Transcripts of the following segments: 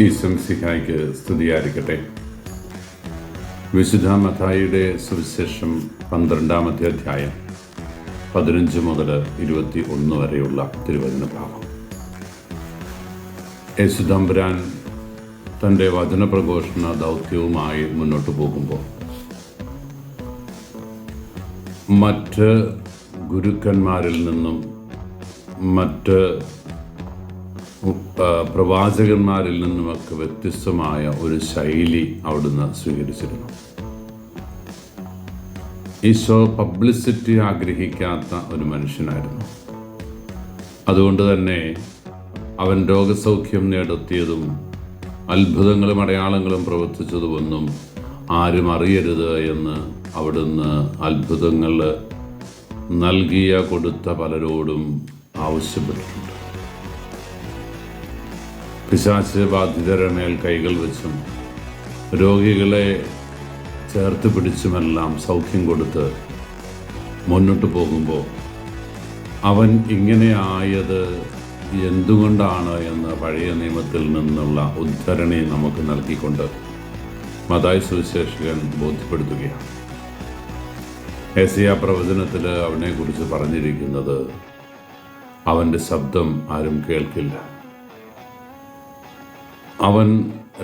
ഈശോമിശിഹായ്ക്ക് സ്തുതിയായിരിക്കട്ടെ. വിശുദ്ധ മത്തായിയുടെ സുവിശേഷം 12-ാമത്തെ അധ്യായം 15 മുതൽ 21 വരെയുള്ള തിരുവചന ഭാഗം. യേശുദമ്പുരാൻ തൻ്റെ വചനപ്രഘോഷണ ദൗത്യവുമായി മുന്നോട്ട് പോകുമ്പോൾ മറ്റ് ഗുരുക്കന്മാരിൽ നിന്നും മറ്റ് പ്രവാചകന്മാരിൽ നിന്നുമൊക്കെ വ്യത്യസ്തമായ ഒരു ശൈലി അവിടുന്ന് സ്വീകരിച്ചിരുന്നു. ഈശോ പബ്ലിസിറ്റി ആഗ്രഹിക്കാത്ത ഒരു മനുഷ്യനായിരുന്നു. അതുകൊണ്ട് തന്നെ അവൻ രോഗസൗഖ്യം നേടുത്തിയതും അത്ഭുതങ്ങളും അടയാളങ്ങളും പ്രവർത്തിച്ചതുമൊന്നും ആരും അറിയരുത് എന്ന് അവിടുന്ന് അത്ഭുതങ്ങൾ കൊടുത്ത പലരോടും ആവശ്യപ്പെട്ടിട്ടുണ്ട്. പിശാച് ബാധിതരുടെ മേൽ കൈകൾ വെച്ചും രോഗികളെ ചേർത്ത് പിടിച്ചുമെല്ലാം സൗഖ്യം കൊടുത്ത് മുന്നോട്ട് പോകുമ്പോൾ അവൻ ഇങ്ങനെ ആയത് എന്തുകൊണ്ടാണ് എന്ന് പഴയ നിയമത്തിൽ നിന്നുള്ള ഉദ്ധരണി നമുക്ക് നൽകിക്കൊണ്ട് മത്തായി സുവിശേഷകൻ ബോധ്യപ്പെടുത്തുകയാണ്. യെശയ്യാ പ്രവചനത്തിൽ അവനെക്കുറിച്ച് പറഞ്ഞിരിക്കുന്നത് അവൻ്റെ ശബ്ദം ആരും കേൾക്കില്ല, അവൻ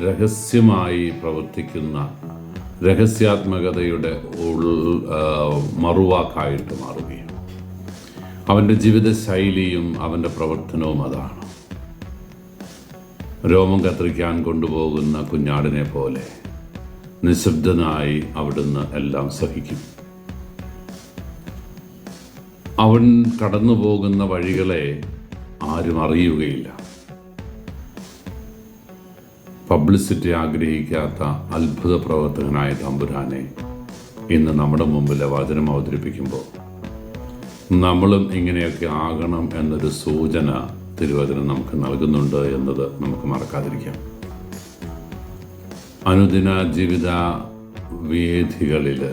രഹസ്യമായി പ്രവർത്തിക്കുന്ന രഹസ്യാത്മകതയുടെ മറുവാക്കായിട്ട് മാറുകയാണ്. അവൻ്റെ ജീവിത ശൈലിയും അവൻ്റെ പ്രവർത്തനവും അതാണ്. രോമം കത്തിരിക്കാൻ കൊണ്ടുപോകുന്ന കുഞ്ഞാടിനെ പോലെ നിശബ്ദനായി അവിടുന്ന് എല്ലാം സഹിക്കും. അവൻ കടന്നു പോകുന്ന വഴികളെ ആരും അറിയുകയില്ല. പബ്ലിസിറ്റി ആഗ്രഹിക്കാത്ത അത്ഭുത പ്രവർത്തകനായ തമ്പുരാനെ ഇന്ന് നമ്മുടെ മുമ്പിൽ വചനം അവതരിപ്പിക്കുമ്പോൾ നമ്മളും ഇങ്ങനെയൊക്കെ ആകണം എന്നൊരു സൂചന തിരുവചനം നമുക്ക് നൽകുന്നുണ്ട് എന്നത് നമുക്ക് മറക്കാതിരിക്കാം. അനുദിന ജീവിത വേദികളിൽ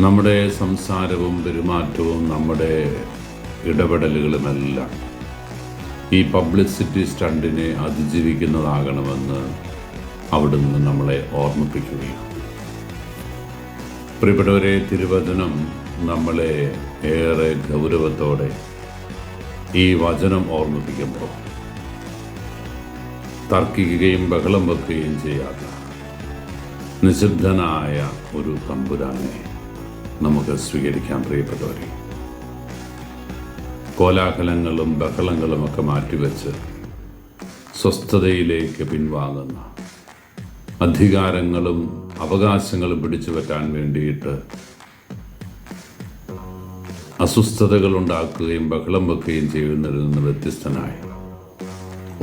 നമ്മുടെ സംസാരവും പെരുമാറ്റവും നമ്മുടെ ഇടപെടലുകളുമെല്ലാം ഈ പബ്ലിസിറ്റി സ്റ്റണ്ടിനെ അതിജീവിക്കുന്നതാകണമെന്ന് അവിടുന്ന് നമ്മളെ ഓർമ്മിപ്പിക്കുകയാണ്. പ്രിയപ്പെട്ടവരെ, തിരുവചനം നമ്മളെ ഏറെ ഗൗരവത്തോടെ ഈ വചനം ഓർമ്മിപ്പിക്കുമ്പോൾ തർക്കിക്കുകയും ബഹളം വെക്കുകയും ചെയ്യാത്ത നിശബ്ദനായ ഒരു തമ്പുരാനെ നമുക്ക് സ്വീകരിക്കാൻ. പ്രിയപ്പെട്ടവരെ, കോലാഹലങ്ങളും ബഹളങ്ങളുമൊക്കെ മാറ്റിവെച്ച് സ്വസ്ഥതയിലേക്ക് പിൻവാങ്ങുന്ന, അധികാരങ്ങളും അവകാശങ്ങളും പിടിച്ചു പറ്റാൻ വേണ്ടിയിട്ട് അസ്വസ്ഥതകൾ ഉണ്ടാക്കുകയും ബഹളം വെക്കുകയും ചെയ്യുന്നതിൽ നിന്ന് വ്യത്യസ്തനായി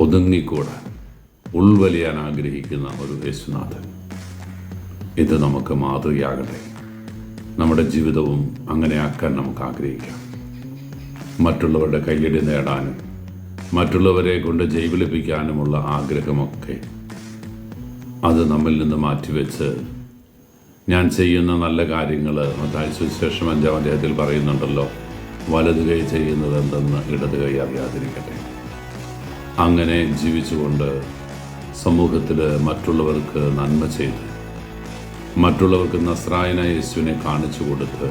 ഒതുങ്ങിക്കൂടാൻ, ഉൾവലിയാൻ ആഗ്രഹിക്കുന്ന ഒരു യേശുനാഥൻ. ഇത് നമുക്ക് മാതൃകയാകട്ടെ. നമ്മുടെ ജീവിതവും അങ്ങനെയാക്കാൻ നമുക്ക് ആഗ്രഹിക്കാം. മറ്റുള്ളവരുടെ കയ്യടി നേടാനും മറ്റുള്ളവരെ കൊണ്ട് ജൈവിളിപ്പിക്കാനുമുള്ള ആഗ്രഹമൊക്കെ അത് നമ്മിൽ നിന്ന് മാറ്റിവെച്ച് ഞാൻ ചെയ്യുന്ന നല്ല കാര്യങ്ങൾ, മത്തായി സുവിശേഷം 5-ാം അധ്യായത്തിൽ പറയുന്നുണ്ടല്ലോ, വലത് കൈ ചെയ്യുന്നത് എന്തെന്ന് ഇടത് കൈ അറിയാതിരിക്കട്ടെ. അങ്ങനെ ജീവിച്ചുകൊണ്ട് സമൂഹത്തിൽ മറ്റുള്ളവർക്ക് നന്മ ചെയ്ത് മറ്റുള്ളവർക്ക് നസ്രായനായ യേശുവിനെ കാണിച്ചു കൊടുത്ത്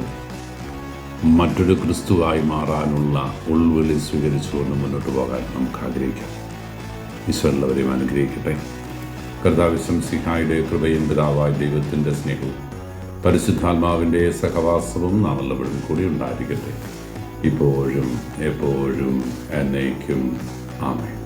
മറ്റൊരു ക്രിസ്തുവായി മാറാനുള്ള ഉൾവിളി സ്വീകരിച്ചുകൊണ്ട് മുന്നോട്ട് പോകാൻ നമുക്ക് ആഗ്രഹിക്കാം. ഈശോ എല്ലാവരെയും അനുഗ്രഹിക്കട്ടെ. കർത്താവ് മിശിഹായുടെ കൃപയും പിതാവായ ദൈവത്തിൻ്റെ സ്നേഹവും പരിശുദ്ധാത്മാവിൻ്റെ സഹവാസവും നാം എല്ലാവരും കൂടി ഉണ്ടായിരിക്കട്ടെ, ഇപ്പോഴും എപ്പോഴും എന്നേക്കും. ആമേൻ.